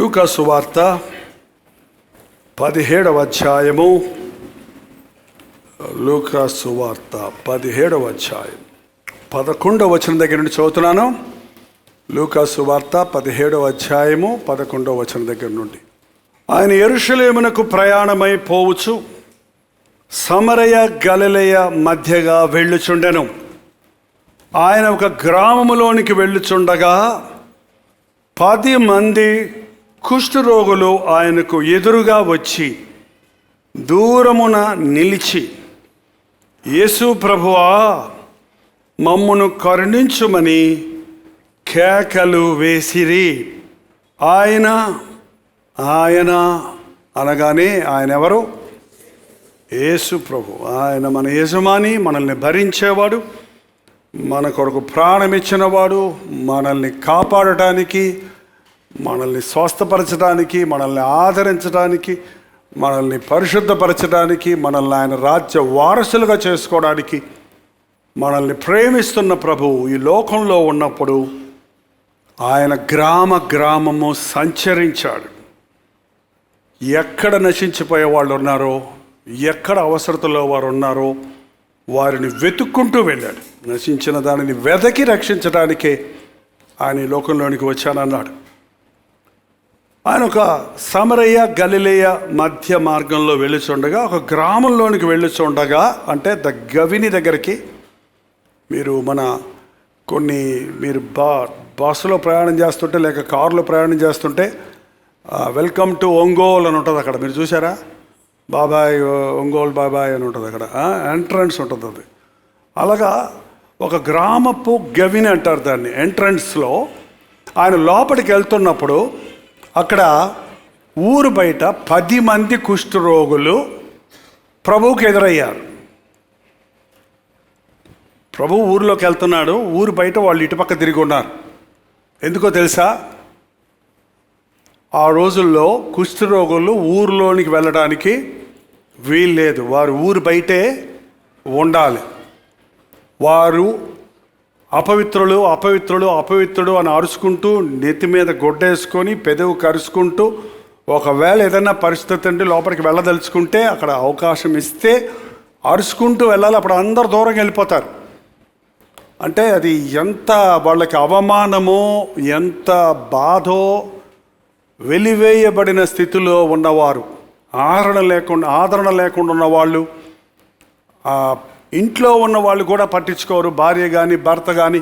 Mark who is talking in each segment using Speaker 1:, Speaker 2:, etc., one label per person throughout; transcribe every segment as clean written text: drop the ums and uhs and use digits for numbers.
Speaker 1: లూకా సువార్త 17వ అధ్యాయము. లూకా సువార్త 17వ అధ్యాయం 11వ వచనం దగ్గర నుండి చదువుతున్నాను. లూకా సువార్త 17వ అధ్యాయము 11వ వచనం దగ్గర నుండి. ఆయన యెరూషలేమునకు ప్రయాణమై పోవచ్చు సమరయ గలిలయ మధ్యగా వెళ్ళుచుండెను. ఆయన ఒక గ్రామములోనికి వెళ్ళుచుండగా 10 మంది కుష్ఠరోగులు ఆయనకు ఎదురుగా వచ్చి దూరమున నిలిచి, యేసు ప్రభువా, మమ్మును కరుణించుమని కేకలు వేసిరి. ఆయన అనగానే ఆయన ఎవరు? యేసు ప్రభు. ఆయన మన యజమాని, మనల్ని భరించేవాడు, మన కొరకు ప్రాణం ఇచ్చినవాడు, మనల్ని కాపాడటానికి, మనల్ని స్వస్థపరచడానికి, మనల్ని ఆదరించడానికి, మనల్ని పరిశుద్ధపరచడానికి, మనల్ని ఆయన రాజ్య వారసులుగా చేసుకోవడానికి మనల్ని ప్రేమిస్తున్న ప్రభువు ఈ లోకంలో ఉన్నప్పుడు ఆయన గ్రామము సంచరించాడు. ఎక్కడ నశించిపోయే వాళ్ళు ఉన్నారో, ఎక్కడ అవసరతలో వారు ఉన్నారో వారిని వెతుక్కుంటూ వెళ్ళాడు. నశించిన దానిని వెదకి రక్షించడానికే ఆయన ఈ లోకంలోనికి వచ్చానన్నాడు. ఆయన ఒక సమరయ గలిలయ మధ్య మార్గంలో వెళ్ళుచుండగా, ఒక గ్రామంలోనికి వెళ్ళుచుండగా, అంటే గవిని దగ్గరికి. మీరు బస్సులో ప్రయాణం చేస్తుంటే లేక కారులో ప్రయాణం చేస్తుంటే వెల్కమ్ టు ఒంగోల్ అని ఉంటుంది అక్కడ. మీరు చూసారా? బాబాయ్ ఒంగోలు బాబాయ్ అని ఉంటుంది అక్కడ, ఎంట్రన్స్ ఉంటుంది అది. అలాగా ఒక గ్రామపు గవిని అంటారు దాన్ని. ఎంట్రన్స్లో ఆయన లోపలికి వెళ్తున్నప్పుడు అక్కడ ఊరు బయట 10 మంది కుష్ఠరోగులు ప్రభువుకి ఎదురయ్యారు. ప్రభు ఊరిలోకి వెళ్తున్నాడు, ఊరు బయట వాళ్ళు ఇటుపక్క తిరిగి ఉన్నారు. ఎందుకో తెలుసా? ఆ రోజుల్లో కుష్ఠరోగులు ఊరిలోనికి వెళ్ళడానికి వీల్లేదు. వారు ఊరు బయటే ఉండాలి. వారు అపవిత్రుడు అని అరుచుకుంటూ, నెత్తి మీద గొడ్డేసుకొని, పెదవు కరుచుకుంటూ, ఒకవేళ ఏదైనా పరిస్థితి అంటే లోపలికి వెళ్ళదలుచుకుంటే అక్కడ అవకాశం ఇస్తే అరుచుకుంటూ వెళ్ళాలి. అప్పుడు అందరు దూరంగా వెళ్ళిపోతారు. అంటే అది ఎంత వాళ్ళకి అవమానమో, ఎంత బాధో. వెలివేయబడిన స్థితిలో ఉన్నవారు, ఆదరణ లేకుండా ఉన్నవాళ్ళు, ఇంట్లో ఉన్న వాళ్ళు కూడా పట్టించుకోరు. భార్య కానీ భర్త కానీ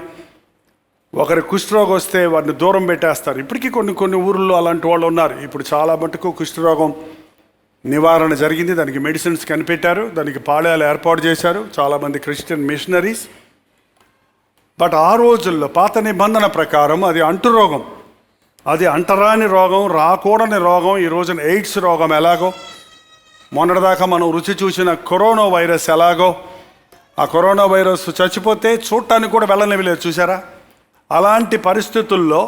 Speaker 1: ఒకరి కుష్ఠరోగం వస్తే వారిని దూరం పెట్టేస్తారు. ఇప్పటికీ కొన్ని ఊర్లో అలాంటి వాళ్ళు ఉన్నారు. ఇప్పుడు చాలా మటుకు కుష్ఠరోగం నివారణ జరిగింది. దానికి మెడిసిన్స్ కనిపెట్టారు, దానికి పాళయాలు ఏర్పాటు చేశారు చాలామంది క్రిస్టియన్ మిషనరీస్. బట్ ఆ రోజుల్లో పాత నిబంధన ప్రకారం అది అంటురోగం, అది అంటరాని రోగం, రాకూడని రోగం. ఈ రోజున ఎయిడ్స్ రోగం ఎలాగో, మొన్నటిదాకా మనం రుచి చూసిన కరోనా వైరస్ ఎలాగో, ఆ కరోనా వైరస్ చచ్చిపోతే చూడటానికి కూడా వెళ్ళనివ్వలేదు, చూసారా? అలాంటి పరిస్థితుల్లో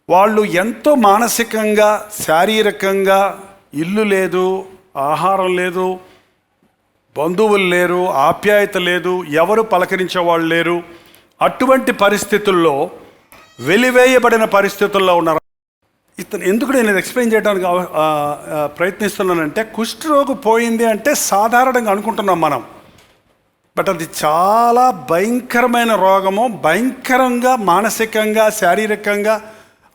Speaker 1: వాళ్ళు ఎంతో మానసికంగా, శారీరకంగా, ఇల్లు లేదు, ఆహారం లేదు, బంధువులు లేరు, ఆప్యాయత లేదు, ఎవరు పలకరించేవాళ్ళు లేరు. అటువంటి పరిస్థితుల్లో, వెలివేయబడిన పరిస్థితుల్లో ఉన్నారు. ఎందుకు నేను ఇది ఎక్స్ప్లెయిన్ చేయడానికి ప్రయత్నిస్తున్నానంటే, కుష్ఠరోగం పోయింది అంటే సాధారణంగా అనుకుంటున్నాం మనం. బట్ అది చాలా భయంకరమైన రోగము. భయంకరంగా మానసికంగా, శారీరకంగా,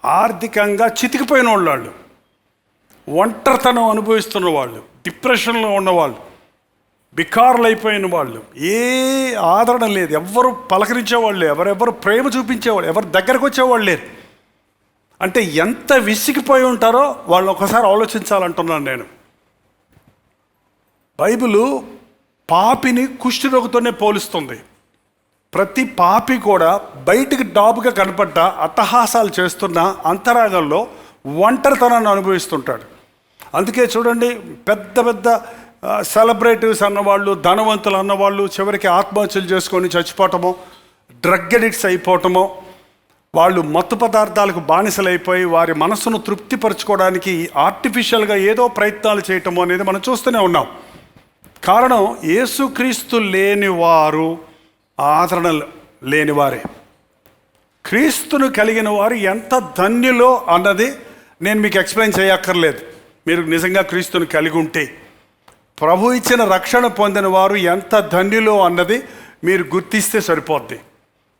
Speaker 1: ఆర్థికంగా చితికిపోయిన వాళ్ళు, ఒంటరితనం అనుభవిస్తున్న వాళ్ళు, డిప్రెషన్లో ఉన్నవాళ్ళు, బికారులు అయిపోయిన వాళ్ళు, ఏ ఆదరణ లేదు, ఎవరు పలకరించేవాళ్ళు, ఎవరెవరు ప్రేమ చూపించేవాళ్ళు, ఎవరు దగ్గరకు వచ్చేవాళ్ళు లేరు. అంటే ఎంత విసిగిపోయి ఉంటారో వాళ్ళు ఒకసారి ఆలోచించాలంటున్నాను నేను. బైబిలు పాపిని కుష్ఠరోగంతోనే పోలుస్తుంది. ప్రతి పాపి కూడా బయటికి డాబుగా కనపడ్డ, అట్టహాసాలు చేస్తున్న అంతరాగంలో ఒంటరితనాన్ని అనుభవిస్తుంటాడు. అందుకే చూడండి, పెద్ద సెలబ్రిటీస్ అన్నవాళ్ళు, ధనవంతులు అన్నవాళ్ళు చివరికి ఆత్మహత్యలు చేసుకొని చచ్చిపోవటమో, డ్రగ్ అడిక్ట్స్ అయిపోవటమో, వాళ్ళు మత్తు పదార్థాలకు బానిసలైపోయి వారి మనస్సును తృప్తిపరచుకోవడానికి ఆర్టిఫిషియల్గా ఏదో ప్రయత్నాలు చేయటమో అనేది మనం చూస్తూనే ఉన్నాం. కారణం, యేసుక్రీస్తు లేనివారు ఆదరణ లేనివారే. క్రీస్తును కలిగిన వారు ఎంత ధన్యులో అన్నది నేను మీకు ఎక్స్ప్లెయిన్ చేయక్కర్లేదు. మీరు నిజంగా క్రీస్తుని కలిగి ఉంటే, ప్రభు ఇచ్చిన రక్షణ పొందిన వారు ఎంత ధన్యులో అన్నది మీరు గుర్తిస్తే సరిపోద్ది.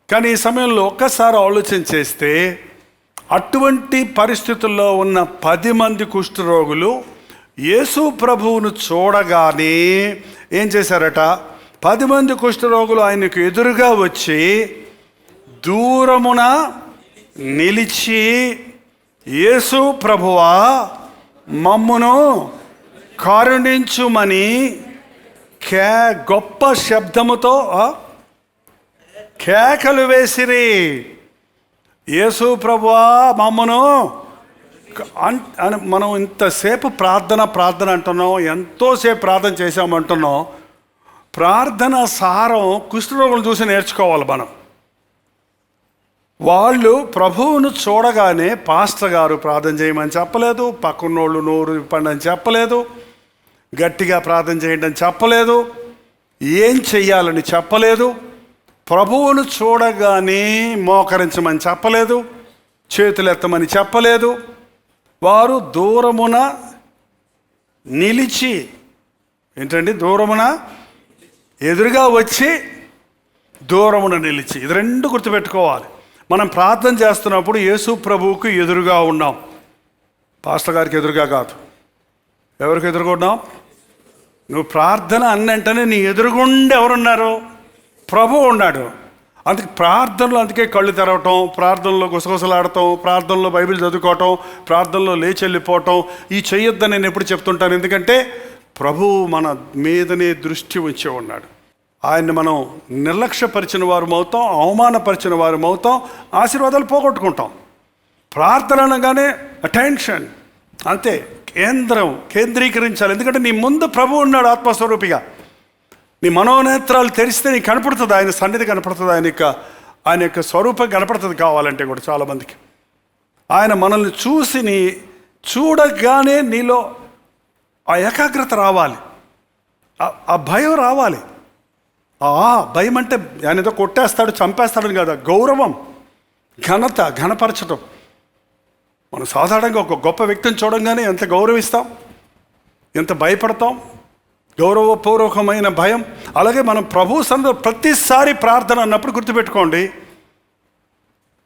Speaker 1: కానీ ఈ సమయంలో ఒక్కసారి ఆలోచన చేస్తే, అటువంటి పరిస్థితుల్లో ఉన్న 10 మంది కుష్ఠరోగులు యేసు ప్రభువును చూడగానే ఏం చేశారట? 10 మంది కుష్ఠరోగులు ఆయనకు ఎదురుగా వచ్చి దూరమున నిలిచి, యేసు ప్రభువా మమ్మును కరుణించుమని గొప్ప శబ్దముతో కేకలు వేసిరి. యేసు ప్రభువా మమ్మును అని మనం ఇంతసేపు ప్రార్థన అంటున్నాం, ఎంతోసేపు ప్రార్థన చేసామంటున్నాం. ప్రార్థన సారం కుష్ఠరోగులను చూసి నేర్చుకోవాలి మనం. వాళ్ళు ప్రభువును చూడగానే పాస్టర్ గారు ప్రార్థన చేయమని చెప్పలేదు, పక్కనోళ్ళు నోరు ఇప్పండి అని చెప్పలేదు, గట్టిగా ప్రార్థన చేయండి అని చెప్పలేదు, ఏం చెయ్యాలని చెప్పలేదు, ప్రభువును చూడగానే మోకరించమని చెప్పలేదు, చేతులెత్తమని చెప్పలేదు. వారు దూరమున నిలిచి, ఏంటండి దూరమున, ఎదురుగా వచ్చి దూరమున నిలిచి. ఇది 2 గుర్తుపెట్టుకోవాలి. మనం ప్రార్థన చేస్తున్నప్పుడు యేసు ప్రభువుకు ఎదురుగా ఉన్నాం, పాస్టర్ గారికి ఎదురుగా కాదు. ఎవరికి ఎదురుగా ఉన్నాం? నువ్వు ప్రార్థన అన్నంటనే నీ ఎదురుగుండా ఎవరున్నారు? ప్రభువు ఉన్నాడు. అందుకే ప్రార్థనలో, అందుకే కళ్ళు తెరవటం, ప్రార్థనలో గుసగుసలాడటం, ప్రార్థనలో బైబిల్ చదువుకోవటం, ప్రార్థనలో లేచి వెళ్ళిపోవటం, ఈ చెయ్యొద్దని నేను ఎప్పుడు చెప్తుంటాను. ఎందుకంటే ప్రభువు మన మీదనే దృష్టి ఉంచి ఉన్నాడు. ఆయన్ని మనం నిర్లక్ష్యపరిచిన వారు అవుతాం, అవమానపరిచిన వారు అవుతాం, ఆశీర్వాదాలు పోగొట్టుకుంటాం. ప్రార్థన అనగానే అటెన్షన్, అంతే, కేంద్రీకరించాలి. ఎందుకంటే నీ ముందు ప్రభువు ఉన్నాడు ఆత్మస్వరూపిగా. నీ మనోనేత్రాలు తెరిస్తే నీకు కనపడుతుంది, ఆయన సన్నిధి కనపడుతుంది, ఆయన యొక్క స్వరూపం కనపడుతుంది. కావాలంటే కూడా చాలామందికి ఆయన మనల్ని చూడగానే నీలో ఆ ఏకాగ్రత రావాలి, ఆ భయం రావాలి. భయం అంటే ఆయన ఏదో కొట్టేస్తాడు, చంపేస్తాడని కదా, గౌరవం, ఘనపరచడం. మనం సాధారణంగా ఒక గొప్ప వ్యక్తిని చూడంగానే ఎంత గౌరవిస్తాం, ఎంత భయపడతాం, గౌరవపూర్వకమైన భయం. అలాగే మనం ప్రభు సన్నిధిలో ప్రతిసారి ప్రార్థన అన్నప్పుడు గుర్తుపెట్టుకోండి,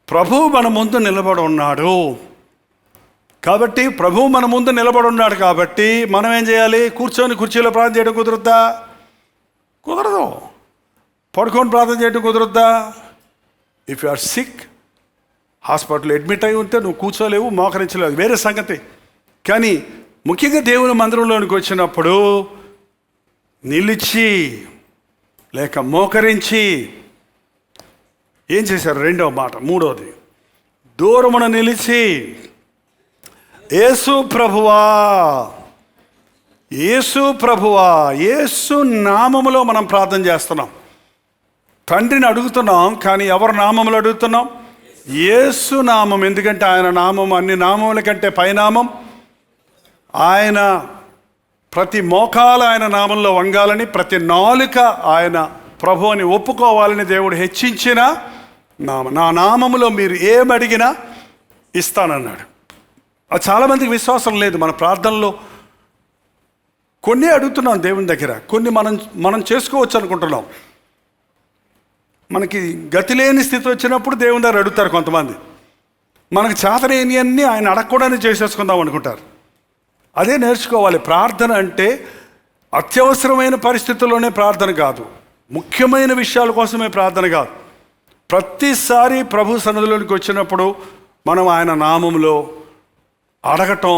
Speaker 1: ప్రభువు మన ముందు నిలబడి ఉన్నాడు కాబట్టి, ప్రభువు మన ముందు నిలబడి ఉన్నాడు కాబట్టి మనం ఏం చేయాలి? కూర్చొని కుర్చీలో ప్రార్థన చేయడం కుదురుద్దా? కుదరదు. పడుకొని ప్రార్థన చేయడం కుదరుద్దా? If you are sick, hospital admit అయి ఉంటే నువ్వు కూర్చోలేవు, మోకరించలేవు, వేరే సంగతి. కానీ ముఖ్యంగా దేవుని మందిరంలోనికి వచ్చినప్పుడు నిలిచి లేక మోకరించి ఏం చేశారు? 2వ మాట. 3వది, దూరమున నిలిచి యేసు ప్రభువా, యేసు ప్రభువా, యేసు నామములో మనం ప్రార్థన చేస్తున్నాం. తండ్రిని అడుగుతున్నాం, కానీ ఎవరి నామములు అడుగుతున్నాం? యేసు నామం. ఎందుకంటే ఆయన నామం అన్ని నామముల కంటే పైనామం. ఆయన ప్రతి మోకాలు ఆయన నామంలో వంగాలని, ప్రతి నాలుక ఆయన ప్రభు అని ఒప్పుకోవాలని దేవుడు హెచ్చించిన నామం. నా నామములో మీరు ఏమడిగినా ఇస్తానన్నాడు. అది చాలామందికి విశ్వాసం లేదు. మన ప్రార్థనలో కొన్ని అడుగుతున్నాం దేవుని దగ్గర, కొన్ని మనం చేసుకోవచ్చు అనుకుంటున్నాం. మనకి గతి లేని స్థితి వచ్చినప్పుడు దేవుని దగ్గర అడుగుతారు కొంతమంది. మనకు చేతలేని అన్నీ ఆయన అడగకూడనే చేసేసుకుందాం అనుకుంటారు. అదే నేర్చుకోవాలి. ప్రార్థన అంటే అత్యవసరమైన పరిస్థితుల్లోనే ప్రార్థన కాదు, ముఖ్యమైన విషయాల కోసమే ప్రార్థన కాదు. ప్రతిసారి ప్రభు సన్నిధిలోనికి వచ్చినప్పుడు మనం ఆయన నామంలో అడగటం,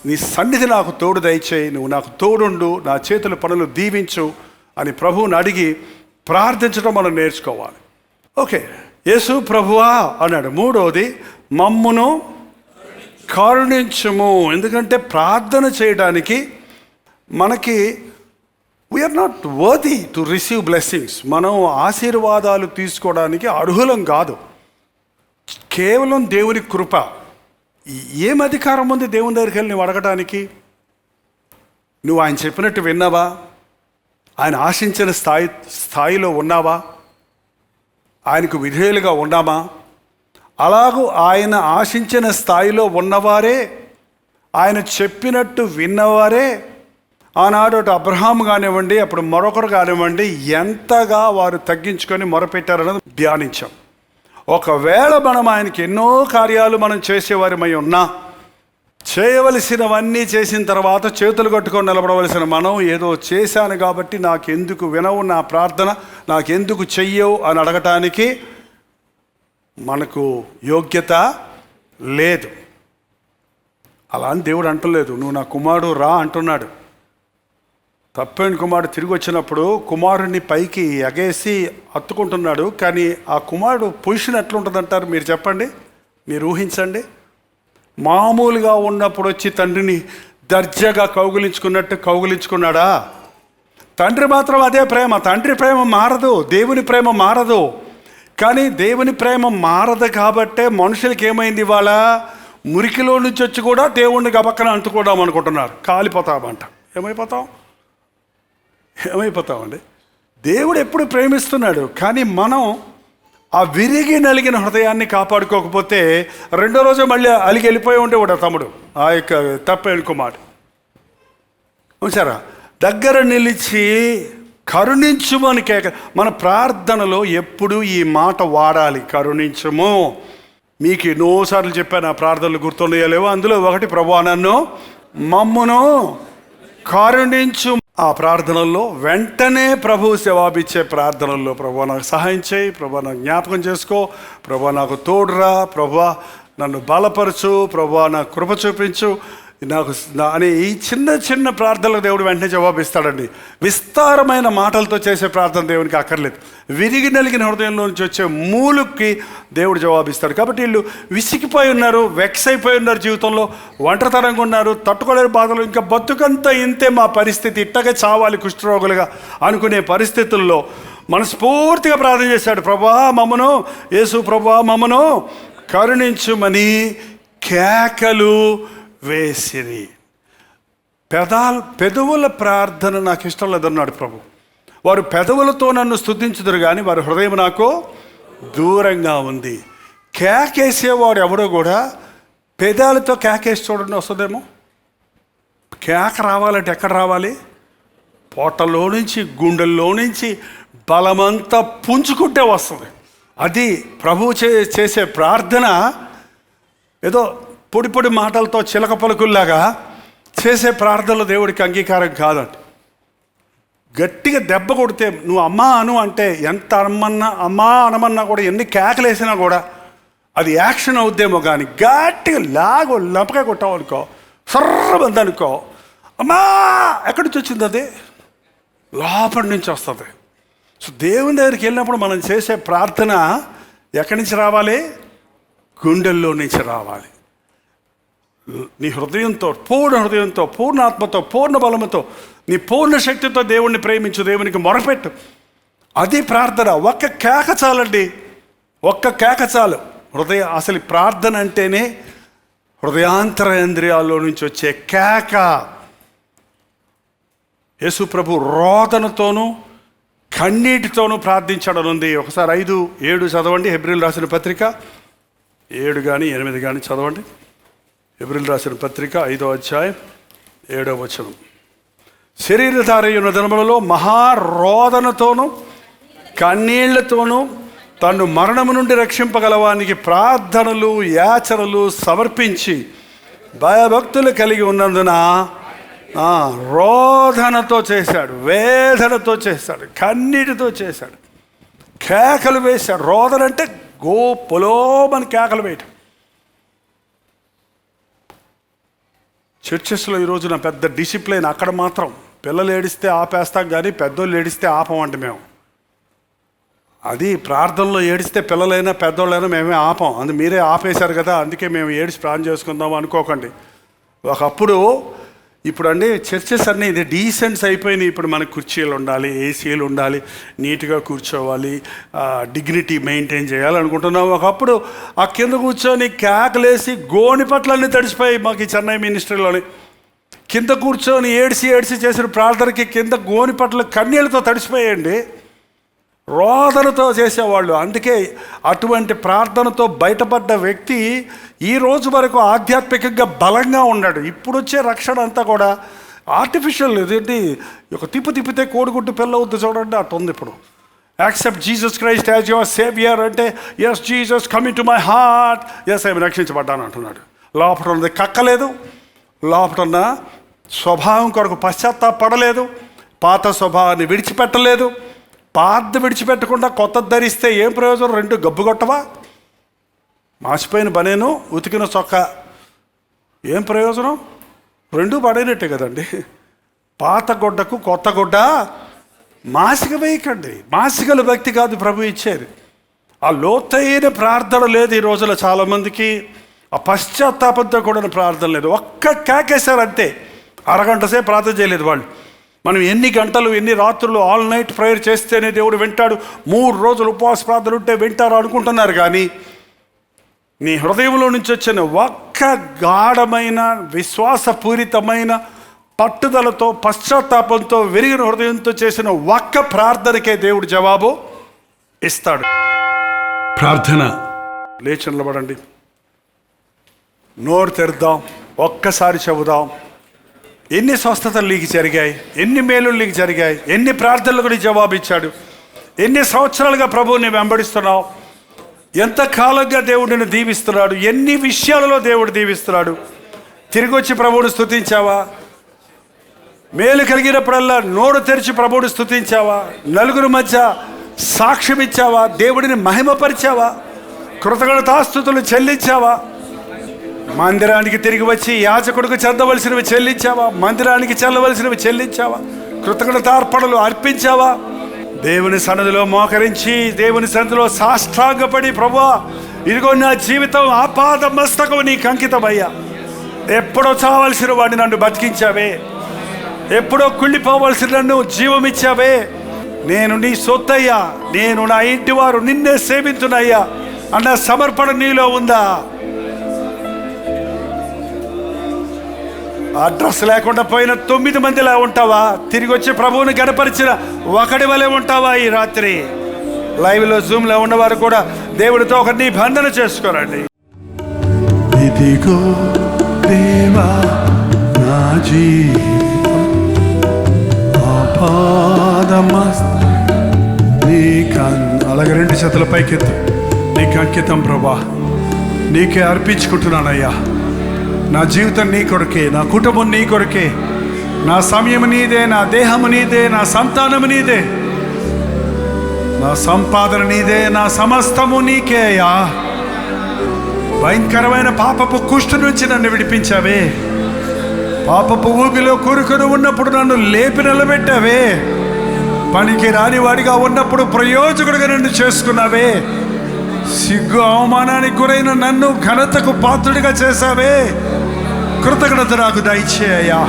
Speaker 1: నీ సన్నిధి నాకు తోడు దయచేయి, నువ్వు నాకు తోడుండు, నా చేతుల పనులు దీవించు అని ప్రభువుని అడిగి ప్రార్థించడం మనం నేర్చుకోవాలి. ఓకే, యేసు ప్రభువా అన్నాడు. 3వది, మమ్మును కరుణించుము. ఎందుకంటే ప్రార్థన చేయడానికి మనకి we are not worthy to receive blessings. మనం ఆశీర్వాదాలు తీసుకోవడానికి అర్హులం కాదు, కేవలం దేవుని కృప. ఏం అధికారం ఉంది దేవుని దగ్గరికి వెళ్ళి నువ్వు అడగటానికి? నువ్వు ఆయన చెప్పినట్టు విన్నావా? ఆయన ఆశించిన స్థాయిలో ఉన్నావా? ఆయనకు విధేయులుగా ఉన్నామా? అలాగూ ఆయన ఆశించిన స్థాయిలో ఉన్నవారే, ఆయన చెప్పినట్టు విన్నవారే ఆనాడు అటు అబ్రహాం కానివ్వండి, అప్పుడు మరొకరు కానివ్వండి, ఎంతగా వారు తగ్గించుకొని మొరపెట్టారన్నది ధ్యానించాం. ఒకవేళ మనం ఆయనకి ఎన్నో కార్యాలు మనం చేసేవారిమై ఉన్నా, చేయవలసినవన్నీ చేసిన తర్వాత చేతులు కట్టుకొని నిలబడవలసిన మనం ఏదో చేశాను కాబట్టి నాకెందుకు వినవు నా ప్రార్థన, నాకెందుకు చెయ్యవు అని అడగటానికి మనకు యోగ్యత లేదు. అలా అని దేవుడు అంటలేదు, నువ్వు నా కుమారుడు రా అంటున్నాడు. తప్పైన కుమారుడు తిరిగి వచ్చినప్పుడు కుమారుడిని పైకి ఎగేసి హత్తుకుంటున్నాడు. కానీ ఆ కుమారుడు పొజిషన్ ఎట్లుంటుందంటారు మీరు చెప్పండి, మీరు ఊహించండి. మామూలుగా ఉన్నప్పుడు వచ్చి తండ్రిని దర్జాగా కౌగిలించుకున్నట్టు కౌగిలించుకున్నాడా? తండ్రి మాత్రం అదే ప్రేమ. తండ్రి ప్రేమ మారదు, దేవుని ప్రేమ మారదు. కానీ దేవుని ప్రేమ మారదు కాబట్టే మనుషులకి ఏమైంది, ఇవాళ మురికిలో నుంచి వచ్చి కూడా దేవుణ్ణి గబక్కన అంటుకోవడం అనుకుంటున్నారు. కాలిపోతామంట. ఏమైపోతామండి? దేవుడు ఎప్పుడు ప్రేమిస్తున్నాడు, కానీ మనం ఆ విరిగి నలిగిన హృదయాన్ని కాపాడుకోకపోతే రెండో రోజు మళ్ళీ అలిగి వెళ్ళిపోయి ఉండేవాడు తమ్ముడు, ఆ యొక్క తప్పైన కుమారుడు. చూసారా, దగ్గర నిలిచి కరుణించుమని కేక. మన ప్రార్థనలో ఎప్పుడు ఈ మాట వాడాలి, కరుణించుము. మీకు ఎన్నోసార్లు చెప్పాను, ఆ ప్రార్థనలు గుర్తుండలేవో. అందులో ఒకటి, ప్రభువా నన్ను మమ్మును కరుణించు. ఆ ప్రార్థనల్లో వెంటనే ప్రభువు జవాబిచ్చే ప్రార్థనల్లో, ప్రభువా నాకు సహాయం చేయి, ప్రభువా నాకు జ్ఞాపకం చేసుకో, ప్రభువా నాకు తోడురా, ప్రభువా నన్ను బలపరచు, ప్రభువా నాకు కృప చూపించు నాకు అనే ఈ చిన్న చిన్న ప్రార్థనలకు దేవుడు వెంటనే జవాబిస్తాడండి. విస్తారమైన మాటలతో చేసే ప్రార్థన దేవునికి అక్కర్లేదు. విరిగి నలిగిన హృదయంలో నుంచి వచ్చే మూలుకి దేవుడు జవాబిస్తాడు. కాబట్టి వీళ్ళు విసిగిపోయి ఉన్నారు, వెక్స్ అయిపోయి ఉన్నారు, జీవితంలో ఒంటరితనంగా ఉన్నారు, తట్టుకోలేని బాధలు, ఇంకా బతుకంతా ఇంతే మా పరిస్థితి, ఇట్టగా చావాలి కుష్ఠరోగులుగా అనుకునే పరిస్థితుల్లో మనస్ఫూర్తిగా ప్రార్థన చేశాడు. ప్రభువా మమ్మను, యేసు ప్రభువా మమ్మను కరుణించుమని కేకలు వేసిరి. పెదవుల ప్రార్థన నాకు ఇష్టం లేదన్నాడు ప్రభు. వారు పెదవులతో నన్ను స్తుతించుదురు కానీ వారి హృదయం నాకు దూరంగా ఉంది. కేకేసేవాడు ఎవడో కూడా పెదాలతో కేకేసి చూడండి, వస్తుందేమో. కేక రావాలంటే ఎక్కడ రావాలి? పొట్టలో నుంచి, గుండెల్లో నుంచి బలమంతా పుంజుకుంటే వస్తుంది. అది ప్రభువు చేసే ప్రార్థన. ఏదో పొడి పొడి మాటలతో చిలక పలుకుల్లాగా చేసే ప్రార్థనలు దేవుడికి అంగీకారం కాదండి. గట్టిగా దెబ్బ కొడితే నువ్వు అమ్మా అను అంటే ఎంత అమ్మా అనమన్నా కూడా, ఎన్ని కేకలేసినా కూడా అది యాక్షన్ అవుద్దేమో. కానీ గట్టిగా లంపకాయ కొట్టావు అనుకో, సర్రబంది అనుకో, అమ్మా ఎక్కడి నుంచి వచ్చింది? అది లోపలి నుంచి వస్తుంది. సో దేవుని దగ్గరికి వెళ్ళినప్పుడు మనం చేసే ప్రార్థన ఎక్కడి నుంచి రావాలి? గుండెల్లో నుంచి రావాలి. నీ హృదయంతో, పూర్ణ హృదయంతో, పూర్ణ ఆత్మతో, పూర్ణ బలముతో, నీ పూర్ణ శక్తితో దేవుణ్ణి ప్రేమించు, దేవునికి మొరపెట్టు. అది ప్రార్థన. ఒక్క కేక చాలండి, ఒక్క కేక చాలు. అసలు ప్రార్థన అంటేనే హృదయాంతరేంద్రియాల్లో నుంచి వచ్చే కేక. యేసు ప్రభు రోదనతోనూ కన్నీటితోనూ ప్రార్థించడనుంది. ఒకసారి 5:7 చదవండి. హెబ్రీయులకు రాసిన పత్రిక 7 కానీ 8 కానీ చదవండి. హెబ్రీయులకు రాసిన పత్రిక 5వ అధ్యాయం 7వ వచనం. శరీరధారయున్న దినములలో మహారోదనతోనూ కన్నీళ్లతోనూ తను మరణము నుండి రక్షింపగలవానికి ప్రార్థనలు యాచనలు సమర్పించి భయభక్తులు కలిగి ఉన్నందున రోదనతో చేశాడు, వేదనతో చేశాడు, కన్నీటితో చేశాడు, కేకలు వేశాడు. రోదన అంటే పొలోమని కేకలు వేయటం. చర్చెస్లో ఈరోజున పెద్ద డిసిప్లైన్. అక్కడ మాత్రం పిల్లలు ఏడిస్తే ఆపేస్తాం కానీ పెద్దోళ్ళు ఏడిస్తే ఆపమంటే మేము. అది ప్రార్థనలో ఏడిస్తే పిల్లలైనా పెద్దోళ్ళైనా మేమే ఆపం. మీరే ఆపేశారు కదా, అందుకే మేము ఏడిచి ప్రార్థన చేసుకుందాం అనుకోకండి. ఒకప్పుడు ఇప్పుడు అండి చర్చెస్ అన్నీ ఇది డీసెంట్స్ అయిపోయినాయి. ఇప్పుడు మనకు కుర్చీలు ఉండాలి, ఏసీలు ఉండాలి, నీట్గా కూర్చోవాలి, డిగ్నిటీ మెయింటైన్ చేయాలనుకుంటున్నాం. ఒకప్పుడు ఆ కింద కూర్చొని కేకలేసి గోనిపట్లన్నీ తడిసిపోయి మాకు ఈ చెన్నై మినిస్ట్రీలోని కింద కూర్చొని ఏడిసి చేసిన ప్రార్థనకి కింద గోనిపట్ల కన్నీళ్ళతో తడిసిపోయాయండి. రోదనతో చేసేవాళ్ళు. అందుకే అటువంటి ప్రార్థనతో బయటపడ్డ వ్యక్తి ఈ రోజు వరకు ఆధ్యాత్మికంగా బలంగా ఉన్నాడు. ఇప్పుడు వచ్చే రక్షణ అంతా కూడా ఆర్టిఫిషియల్. ఇదేంటి, ఒక తిప్పితే కోడిగుడ్డు పిల్ల అవుతుంది చూడండి, అటు ఉంది ఇప్పుడు. Accept Jesus Christ as your saviour అంటే, yes Jesus coming to my heart, yes ఆయన రక్షించబడ్డాను అంటున్నాడు. లోపల ఉన్నది కక్కలేదు, లోపల ఉన్న స్వభావం కొరకు పశ్చాత్తాపడలేదు, పాత స్వభావాన్ని విడిచిపెట్టలేదు. పాత విడిచిపెట్టకుండా కొత్త ధరిస్తే ఏం ప్రయోజనం? రెండు గబ్బు కొట్టవా? మాసిపోయిన బనేను ఉతికిన చొక్కా ఏం ప్రయోజనం? రెండు పడైనట్టే కదండి. పాత గుడ్డకు కొత్త గుడ్డ మాసిక వేయకండి. మాసికల వ్యక్తి కాదు ప్రభు ఇచ్చేది. ఆ లోతైన ప్రార్థన లేదు ఈ రోజుల్లో చాలామందికి. ఆ పశ్చాత్తాపంతో కూడిన ప్రార్థన లేదు. ఒక్క కేకేశారు అంతే, అరగంట సేపు ప్రార్థన చేయలేదు వాళ్ళు. మనం ఎన్ని గంటలు ఎన్ని రాత్రులు ఆల్ నైట్ ప్రేయర్ చేస్తేనే దేవుడు వింటాడు, 3 రోజులు ఉపవాస ప్రార్థన ఉంటే వింటారు అనుకుంటున్నారు. కానీ నీ హృదయంలో నుంచి వచ్చిన ఒక్క గాఢమైన విశ్వాసపూరితమైన పట్టుదలతో పశ్చాత్తాపంతో విరిగిన హృదయంతో చేసిన ఒక్క ప్రార్థనకే దేవుడు జవాబు ఇస్తాడు. ప్రార్థన. లేచి నిలబడండి, నోరు తెరుద్దాం, ఒక్కసారి చెబుదాం. ఎన్ని స్వస్థతలు నీకు జరిగాయి, ఎన్ని మేలులు నీకు జరిగాయి, ఎన్ని ప్రార్థనలకు నీ జవాబు ఇచ్చాడు, ఎన్ని సంవత్సరాలుగా ప్రభువుని వెంబడిస్తున్నావు, ఎంతకాలంగా దేవుడు నిన్ను దీవిస్తున్నాడు, ఎన్ని విషయాలలో దేవుడు దీవిస్తున్నాడు. తిరిగి వచ్చి ప్రభువుని స్తుతించావా? మేలు కలిగినప్పుడల్లా నోరు తెరిచి ప్రభువుని స్తుతించావా? నలుగురు మధ్య సాక్ష్యం ఇచ్చావా? దేవుడిని మహిమపరిచావా? కృతజ్ఞతాస్తుతులు చెల్లించావా? మందిరానికి తిరిగి వచ్చి యాజకుడికి చెందవలసినవి చెల్లించావా? మందిరానికి చెల్లవలసినవి చెల్లించావా? కృతజ్ఞతార్పణలు అర్పించావా? దేవుని సన్నిధిలో మోకరించి దేవుని సన్నిధిలో సాష్టాంగపడి, ప్రభువా ఇదిగో నా జీవితం ఆపాద మస్తకం నీకు అంకితమయ్యా. ఎప్పుడో చావలసిన వాడిని నన్ను బతికించావే, ఎప్పుడో కుళ్ళిపోవలసిన నన్ను జీవమిచ్చావే. నేను నీ సొత్తయ్యా, నేను నా ఇంటి వారు నిన్నే సేవించునయ్యా అన్న సమర్పణ నీలో ఉందా? అడ్రస్ లేకుండా పోయిన 9 మందిలా ఉంటావా? తిరిగి వచ్చి ప్రభువుని గణపరిచిన ఒకడి వలె ఉంటావా? ఈ రాత్రి లైవ్లో జూమ్లో ఉన్నవారు కూడా దేవుడితో ఒక నిబంధన చేసుకోరండి. ఇదిగో దేవా నా జీవితం అలాగే 2 చేతుల పైకెత్తు. నీకు అంకితం ప్రభా, నీకే అర్పించుకుంటున్నానయ్యా. నా జీవితం నీ కొరకే, నా కుటుంబం నీ కొరకే, నా సమయం నీదే, నా దేహము నీదే, నా సంతానము నీదే, నా సంపాదన నీదే, నా సమస్తము నీకే అయ్యా. భయంకరమైన పాపపు కుష్టు నుంచి నన్ను విడిపించావే, పాపపు ఊబిలో కూరుకొని ఉన్నప్పుడు నన్ను లేపి నిలబెట్టావే, పనికి రాని వాడిగా ఉన్నప్పుడు ప్రయోజకుడిగా నన్ను చేసుకున్నావే, సిగ్గు అవమానానికి గురైన నన్ను ఘనతకు పాత్రుడిగా చేశావే. కృతజ్ఞత నాకు దయచేయ్యా.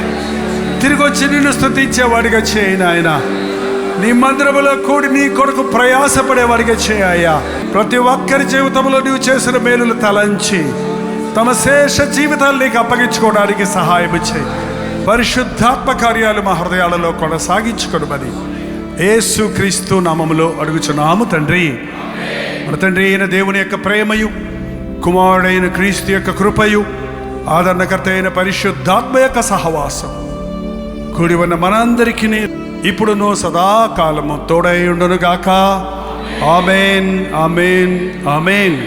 Speaker 1: తిరిగి వచ్చి నిన్ను స్తుతించేవాడిగా చేయి నాయన. నీ మందిరములో కూడి నీ కొరకు ప్రయాసపడేవాడిగా చేయ్యా. ప్రతి ఒక్కరి జీవితంలో నీవు చేసిన మేలులు తలంచి తమ శేష జీవితాలు నీకు అప్పగించుకోవడానికి సహాయం చేయి. పరిశుద్ధాత్మ కార్యాలు మా హృదయాలలో కొనసాగించుకొనుమని యేసు క్రీస్తు నామములో అడుగుచున్నాము తండ్రి. మన తండ్రి అయిన దేవుని యొక్క ప్రేమయు, కుమారుడైన క్రీస్తు యొక్క కృపయు, ఆదరణకర్త అయిన పరిశుద్ధాత్మ యొక్క సహవాసం కూడి ఉన్న మనందరికీ ఇప్పుడును సదాకాలము తోడై ఉండును గాక. ఆమేన్, ఆమేన్, ఆమేన్.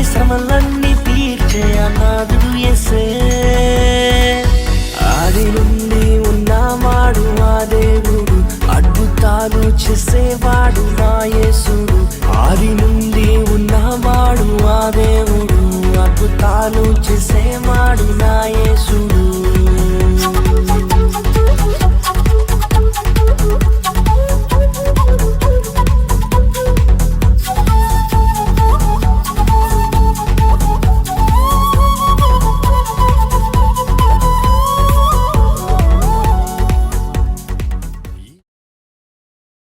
Speaker 2: శ్రమలన్నీ తీర్చే అనాథుడు యేసే. ఆది నుండి ఉన్నవాడు ఆ దేవుడు, అద్భుతాలు చేసేవాడు నా యేసుడు. ఆది నుండి ఉన్నవాడు ఆ దేవుడు, అద్భుతాలు చేసేవాడు నా యేసుడు.